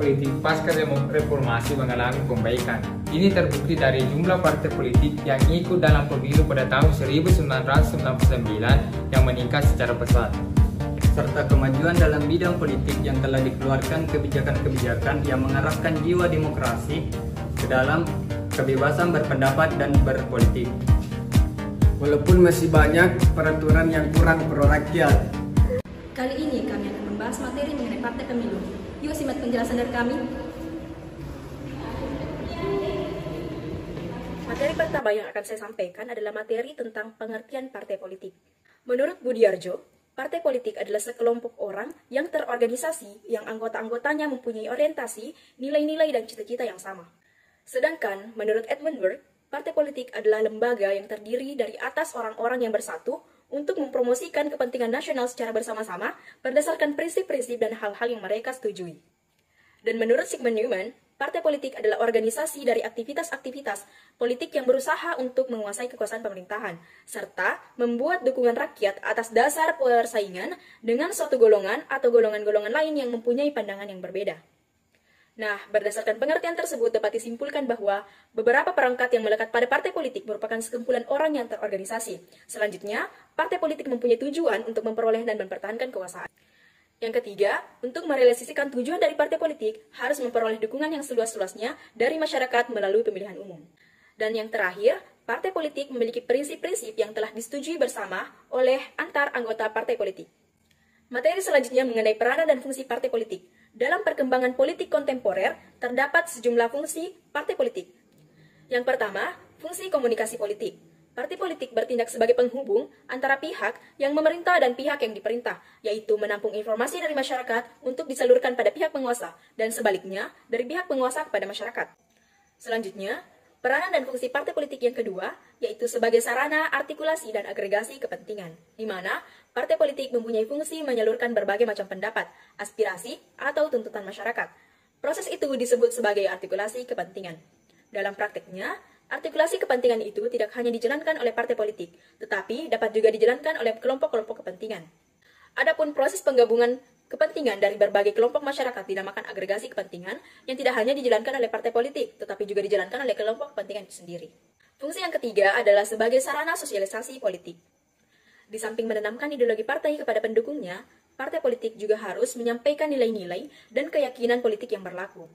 politik pasca reformasi mengalami perbaikan. Ini terbukti dari jumlah partai politik yang ikut dalam pemilu pada tahun 1999 yang meningkat secara pesat, serta kemajuan dalam bidang politik yang telah dikeluarkan kebijakan-kebijakan yang mengarahkan jiwa demokrasi ke dalam kebebasan berpendapat dan berpolitik. Walaupun masih banyak peraturan yang kurang pro rakyat. Kali ini kami akan membahas materi mengenai partai pemilu. Yuk simak penjelasan dari kami. Materi pertama yang akan saya sampaikan adalah materi tentang pengertian partai politik. Menurut Budiarjo, partai politik adalah sekelompok orang yang terorganisasi yang anggota-anggotanya mempunyai orientasi, nilai-nilai, dan cita-cita yang sama. Sedangkan, menurut Edmund Burke, partai politik adalah lembaga yang terdiri dari atas orang-orang yang bersatu untuk mempromosikan kepentingan nasional secara bersama-sama berdasarkan prinsip-prinsip dan hal-hal yang mereka setujui. Dan menurut Sigmund Newman, partai politik adalah organisasi dari aktivitas-aktivitas politik yang berusaha untuk menguasai kekuasaan pemerintahan, serta membuat dukungan rakyat atas dasar persaingan dengan suatu golongan atau golongan-golongan lain yang mempunyai pandangan yang berbeda. Nah, berdasarkan pengertian tersebut dapat disimpulkan bahwa beberapa perangkat yang melekat pada partai politik merupakan sekumpulan orang yang terorganisasi. Selanjutnya, partai politik mempunyai tujuan untuk memperoleh dan mempertahankan kekuasaan. Yang ketiga, untuk merealisasikan tujuan dari partai politik harus memperoleh dukungan yang seluas-luasnya dari masyarakat melalui pemilihan umum. Dan yang terakhir, partai politik memiliki prinsip-prinsip yang telah disetujui bersama oleh antar anggota partai politik. Materi selanjutnya mengenai peranan dan fungsi partai politik. Dalam perkembangan politik kontemporer, terdapat sejumlah fungsi partai politik. Yang pertama, fungsi komunikasi politik. Partai politik bertindak sebagai penghubung antara pihak yang memerintah dan pihak yang diperintah, yaitu menampung informasi dari masyarakat untuk disalurkan pada pihak penguasa, dan sebaliknya, dari pihak penguasa kepada masyarakat. Selanjutnya, peranan dan fungsi partai politik yang kedua, yaitu sebagai sarana artikulasi dan agregasi kepentingan, di mana partai politik mempunyai fungsi menyalurkan berbagai macam pendapat, aspirasi, atau tuntutan masyarakat. Proses itu disebut sebagai artikulasi kepentingan. Dalam prakteknya, artikulasi kepentingan itu tidak hanya dijalankan oleh partai politik, tetapi dapat juga dijalankan oleh kelompok-kelompok kepentingan. Adapun proses penggabungan kepentingan dari berbagai kelompok masyarakat dinamakan agregasi kepentingan yang tidak hanya dijalankan oleh partai politik, tetapi juga dijalankan oleh kelompok kepentingan itu sendiri. Fungsi yang ketiga adalah sebagai sarana sosialisasi politik. Di samping menanamkan ideologi partai kepada pendukungnya, partai politik juga harus menyampaikan nilai-nilai dan keyakinan politik yang berlaku.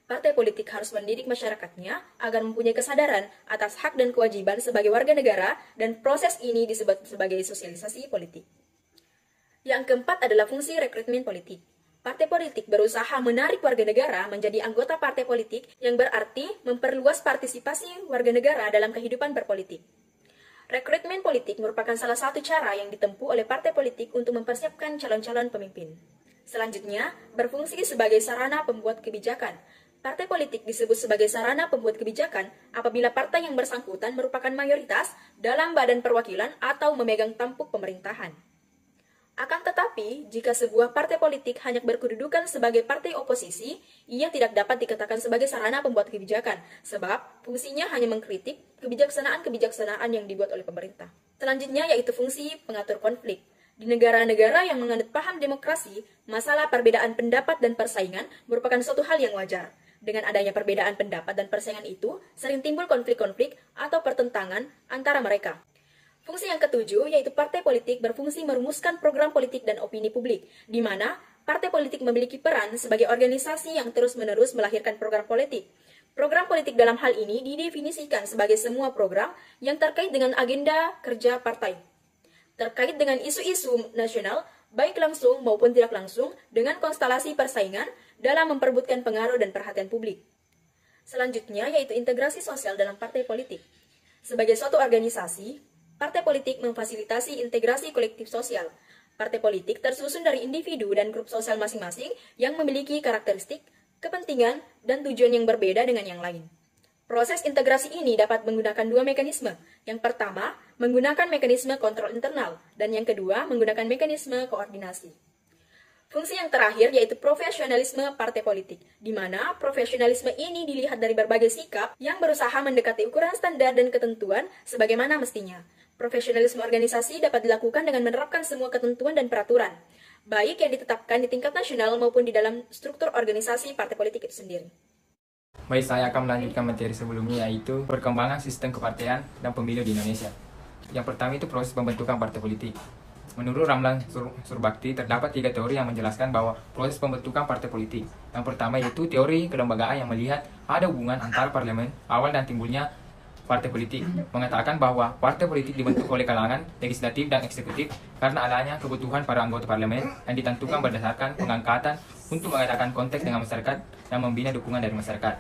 Partai politik harus mendidik masyarakatnya agar mempunyai kesadaran atas hak dan kewajiban sebagai warga negara, dan proses ini disebut sebagai sosialisasi politik. Yang keempat adalah fungsi rekrutmen politik. Partai politik berusaha menarik warga negara menjadi anggota partai politik, yang berarti memperluas partisipasi warga negara dalam kehidupan berpolitik. Rekrutmen politik merupakan salah satu cara yang ditempuh oleh partai politik untuk mempersiapkan calon-calon pemimpin. Selanjutnya, berfungsi sebagai sarana pembuat kebijakan. Partai politik disebut sebagai sarana pembuat kebijakan apabila partai yang bersangkutan merupakan mayoritas dalam badan perwakilan atau memegang tampuk pemerintahan. Akan tetapi, jika sebuah partai politik hanya berkedudukan sebagai partai oposisi, ia tidak dapat dikatakan sebagai sarana pembuat kebijakan, sebab fungsinya hanya mengkritik kebijaksanaan-kebijaksanaan yang dibuat oleh pemerintah. Selanjutnya yaitu fungsi pengatur konflik. Di negara-negara yang menganut paham demokrasi, masalah perbedaan pendapat dan persaingan merupakan suatu hal yang wajar. Dengan adanya perbedaan pendapat dan persaingan itu, sering timbul konflik-konflik atau pertentangan antara mereka. Fungsi yang ketujuh yaitu partai politik berfungsi merumuskan program politik dan opini publik, di mana partai politik memiliki peran sebagai organisasi yang terus-menerus melahirkan program politik. Program politik dalam hal ini didefinisikan sebagai semua program yang terkait dengan agenda kerja partai, terkait dengan isu-isu nasional, baik langsung maupun tidak langsung, dengan konstelasi persaingan dalam memperebutkan pengaruh dan perhatian publik. Selanjutnya yaitu integrasi sosial dalam partai politik. Sebagai suatu organisasi, partai politik memfasilitasi integrasi kolektif sosial. Partai politik tersusun dari individu dan grup sosial masing-masing yang memiliki karakteristik, kepentingan, dan tujuan yang berbeda dengan yang lain. Proses integrasi ini dapat menggunakan dua mekanisme. Yang pertama, menggunakan mekanisme kontrol internal, dan yang kedua, menggunakan mekanisme koordinasi. Fungsi yang terakhir yaitu profesionalisme partai politik, di mana profesionalisme ini dilihat dari berbagai sikap yang berusaha mendekati ukuran standar dan ketentuan sebagaimana mestinya. Profesionalisme organisasi dapat dilakukan dengan menerapkan semua ketentuan dan peraturan. baik yang ditetapkan di tingkat nasional maupun di dalam struktur organisasi partai politik itu sendiri. Baik, saya akan melanjutkan materi sebelumnya, yaitu perkembangan sistem kepartean dan pemilu di Indonesia. Yang pertama itu proses pembentukan partai politik. Menurut Ramlan Surbakti, terdapat 3 teori yang menjelaskan bahwa proses pembentukan partai politik. Yang pertama yaitu teori kelembagaan yang melihat ada hubungan antara parlemen, awal dan timbulnya partai politik, mengatakan bahwa partai politik dibentuk oleh kalangan legislatif dan eksekutif karena adanya kebutuhan para anggota parlemen yang ditentukan berdasarkan pengangkatan untuk mengadakan konteks dengan masyarakat dan membina dukungan dari masyarakat.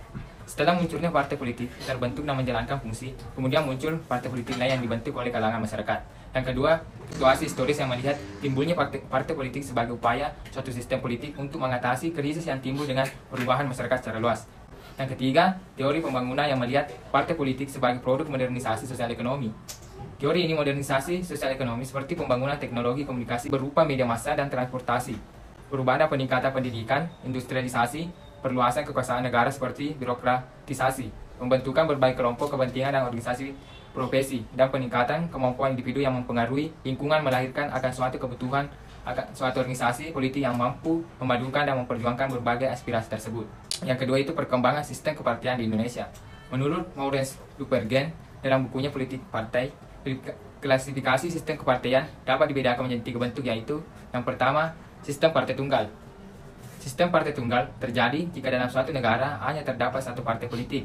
Setelah munculnya partai politik terbentuk dan menjalankan fungsi, kemudian muncul partai politik lain yang dibentuk oleh kalangan masyarakat. Yang kedua, situasi historis yang melihat timbulnya partai politik sebagai upaya suatu sistem politik untuk mengatasi krisis yang timbul dengan perubahan masyarakat secara luas. Yang ketiga, teori pembangunan yang melihat partai politik sebagai produk modernisasi sosial ekonomi. Teori ini modernisasi sosial ekonomi seperti pembangunan teknologi komunikasi berupa media massa dan transportasi, perubahan dan peningkatan pendidikan, industrialisasi, perluasan kekuasaan negara seperti birokratisasi, pembentukan berbagai kelompok kepentingan dan organisasi profesi, dan peningkatan kemampuan individu yang mempengaruhi lingkungan melahirkan akan suatu kebutuhan akan suatu organisasi politik yang mampu memadukan dan memperjuangkan berbagai aspirasi tersebut. Yang kedua itu perkembangan sistem kepartian di Indonesia. Menurut Maurice Dupergen dalam bukunya Politik Partai, klasifikasi sistem kepartian dapat dibedakan menjadi 3 bentuk, yaitu yang pertama, sistem partai tunggal. Sistem partai tunggal terjadi jika dalam suatu negara hanya terdapat satu partai politik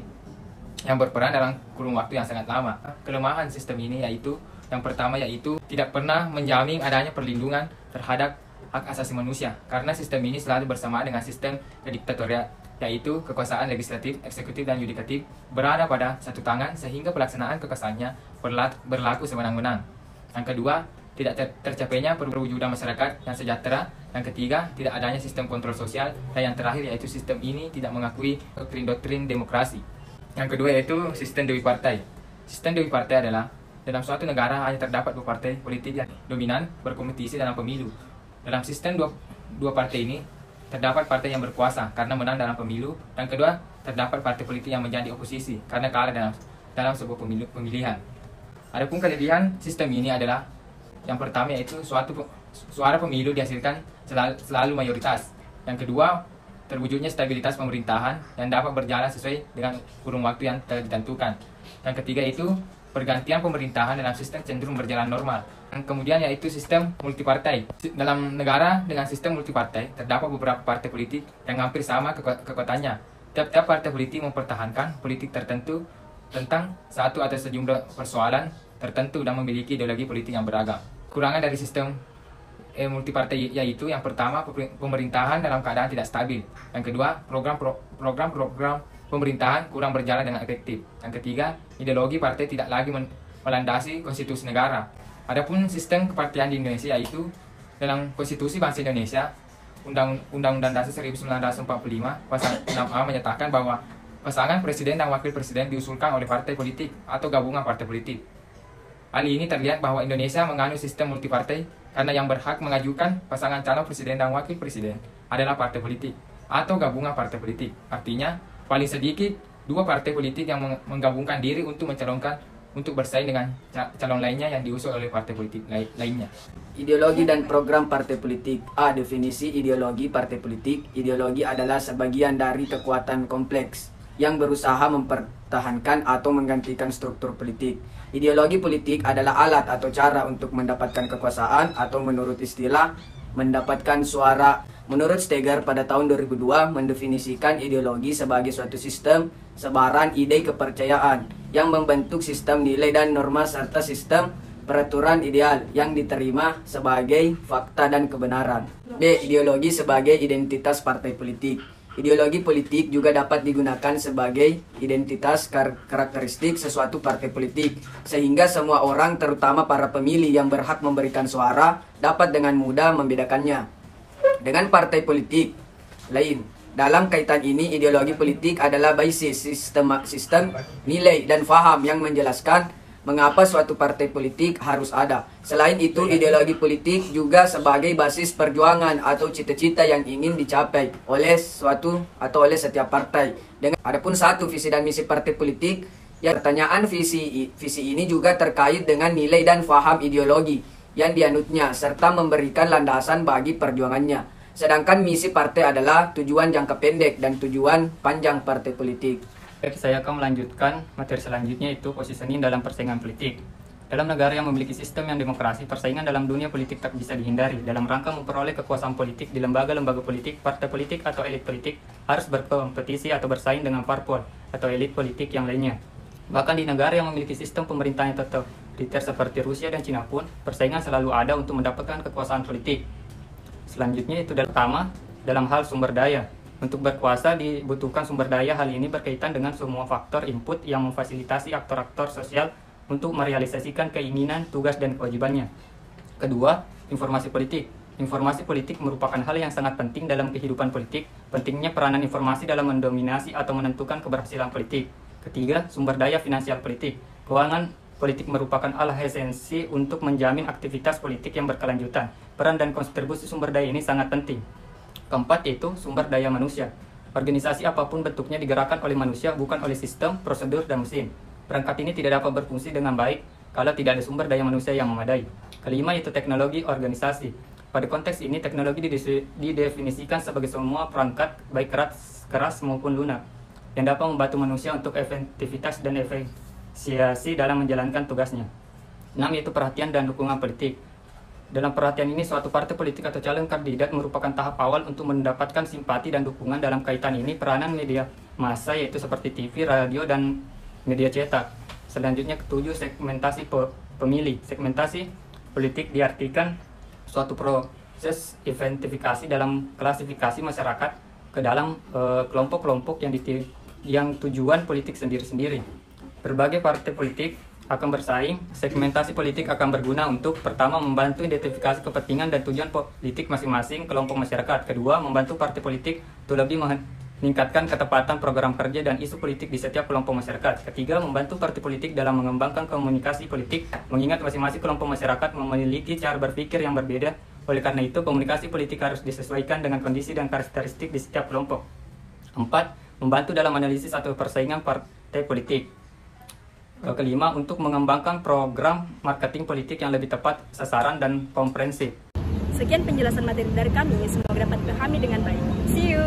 yang berperan dalam kurun waktu yang sangat lama. Kelemahan sistem ini yaitu yang pertama yaitu tidak pernah menjamin adanya perlindungan terhadap hak asasi manusia karena sistem ini selalu bersamaan dengan sistem diktatorial, yaitu kekuasaan legislatif, eksekutif, dan yudikatif berada pada satu tangan sehingga pelaksanaan kekuasaannya berlaku sewenang-wenang. Yang kedua, tidak tercapainya perwujudan masyarakat yang sejahtera. Yang ketiga, tidak adanya sistem kontrol sosial. Dan yang terakhir yaitu sistem ini tidak mengakui doktrin-doktrin demokrasi. Yang kedua yaitu sistem dewi partai. Sistem dewi partai adalah dalam suatu negara hanya terdapat 2 partai politik yang dominan berkompetisi dalam pemilu. Dalam sistem dua partai ini terdapat partai yang berkuasa karena menang dalam pemilu, dan kedua terdapat partai politik yang menjadi oposisi karena kalah dalam sebuah pemilihan. Adapun kelebihan sistem ini adalah yang pertama yaitu suara pemilu dihasilkan selalu mayoritas. Yang kedua, terwujudnya stabilitas pemerintahan yang dapat berjalan sesuai dengan kurun waktu yang telah ditentukan. Yang ketiga itu pergantian pemerintahan dalam sistem cenderung berjalan normal. Dan kemudian yaitu sistem multipartai. Dalam negara dengan sistem multipartai terdapat beberapa partai politik yang hampir sama kekuatannya. Tiap-tiap partai politik mempertahankan politik tertentu tentang satu atau sejumlah persoalan tertentu dan memiliki ideologi politik yang beragam. Kurangan dari sistem multipartai yaitu yang pertama, pemerintahan dalam keadaan tidak stabil. Yang kedua, program pemerintahan kurang berjalan dengan efektif. Yang ketiga, ideologi partai tidak lagi melandasi konstitusi negara. Adapun sistem kepartian di Indonesia yaitu dalam Konstitusi Bangsa Indonesia Undang-Undang Dasar 1945 pasal 6A menyatakan bahwa pasangan presiden dan wakil presiden diusulkan oleh partai politik atau gabungan partai politik. Hal ini terlihat bahwa Indonesia menganut sistem multipartai karena yang berhak mengajukan pasangan calon presiden dan wakil presiden adalah partai politik atau gabungan partai politik. Artinya, paling sedikit 2 partai politik yang menggabungkan diri untuk mencalonkan untuk bersaing dengan calon lainnya yang diusung oleh partai politik lainnya. Ideologi dan program partai politik. A. Definisi ideologi partai politik. Ideologi adalah sebagian dari kekuatan kompleks yang berusaha mempertahankan atau menggantikan struktur politik. Ideologi politik adalah alat atau cara untuk mendapatkan kekuasaan atau menurut istilah mendapatkan suara. Menurut Steger pada tahun 2002 mendefinisikan ideologi sebagai suatu sistem sebaran ide kepercayaan yang membentuk sistem nilai dan norma serta sistem peraturan ideal yang diterima sebagai fakta dan kebenaran. B. Ideologi sebagai identitas partai politik. Ideologi politik juga dapat digunakan sebagai identitas karakteristik sesuatu partai politik, sehingga semua orang, terutama para pemilih yang berhak memberikan suara, dapat dengan mudah membedakannya dengan partai politik lain. Dalam kaitan ini, ideologi politik adalah basis sistem nilai dan faham yang menjelaskan mengapa suatu partai politik harus ada. Selain itu, ideologi politik juga sebagai basis perjuangan atau cita-cita yang ingin dicapai oleh suatu atau oleh setiap partai. Adapun satu visi dan misi partai politik, yang pertanyaan visi ini juga terkait dengan nilai dan faham ideologi. yang dianutnya serta memberikan landasan bagi perjuangannya. Sedangkan misi partai adalah tujuan jangka pendek dan tujuan panjang partai politik. Baik, saya akan melanjutkan materi selanjutnya, yaitu positioning dalam persaingan politik. Dalam negara yang memiliki sistem yang demokrasi, persaingan dalam dunia politik tak bisa dihindari. Dalam rangka memperoleh kekuasaan politik di lembaga-lembaga politik, partai politik atau elit politik harus berkompetisi atau bersaing dengan parpol atau elit politik yang lainnya. Bahkan di negara yang memiliki sistem pemerintahan yang totaliter seperti Rusia dan Cina pun, persaingan selalu ada untuk mendapatkan kekuasaan politik. Selanjutnya itu pertama, dalam hal sumber daya. Untuk berkuasa dibutuhkan sumber daya. Hal ini berkaitan dengan semua faktor input yang memfasilitasi aktor-aktor sosial untuk merealisasikan keinginan, tugas, dan kewajibannya. Kedua, informasi politik. Informasi politik merupakan hal yang sangat penting dalam kehidupan politik. Pentingnya peranan informasi dalam mendominasi atau menentukan keberhasilan politik. Ketiga, sumber daya finansial politik. Keuangan politik merupakan alat esensi untuk menjamin aktivitas politik yang berkelanjutan. Peran dan kontribusi sumber daya ini sangat penting. Keempat, yaitu sumber daya manusia. Organisasi apapun bentuknya digerakkan oleh manusia, bukan oleh sistem, prosedur, dan mesin. Perangkat ini tidak dapat berfungsi dengan baik kalau tidak ada sumber daya manusia yang memadai. Kelima, yaitu teknologi organisasi. Pada konteks ini, teknologi didefinisikan sebagai semua perangkat, baik keras maupun lunak, yang dapat membantu manusia untuk efektivitas dan efisiensi dalam menjalankan tugasnya. 6, yaitu perhatian dan dukungan politik. Dalam perhatian ini, suatu partai politik atau calon kandidat merupakan tahap awal untuk mendapatkan simpati dan dukungan. Dalam kaitan ini, peranan media massa yaitu seperti TV, radio, dan media cetak. Selanjutnya, ketujuh, segmentasi pemilih. Segmentasi politik diartikan suatu proses identifikasi dalam klasifikasi masyarakat ke dalam kelompok-kelompok yang tujuan politik sendiri-sendiri. Berbagai partai politik akan bersaing. Segmentasi politik akan berguna untuk pertama, membantu identifikasi kepentingan dan tujuan politik masing-masing kelompok masyarakat. Kedua, membantu partai politik untuk lebih meningkatkan ketepatan program kerja dan isu politik di setiap kelompok masyarakat. Ketiga, membantu partai politik dalam mengembangkan komunikasi politik, mengingat masing-masing kelompok masyarakat memiliki cara berpikir yang berbeda. Oleh karena itu, komunikasi politik harus disesuaikan dengan kondisi dan karakteristik di setiap kelompok. 4, membantu dalam analisis atau persaingan partai politik. Kelima, untuk mengembangkan program marketing politik yang lebih tepat sasaran dan komprehensif. Sekian penjelasan materi dari kami, semoga dapat dipahami dengan baik. See you!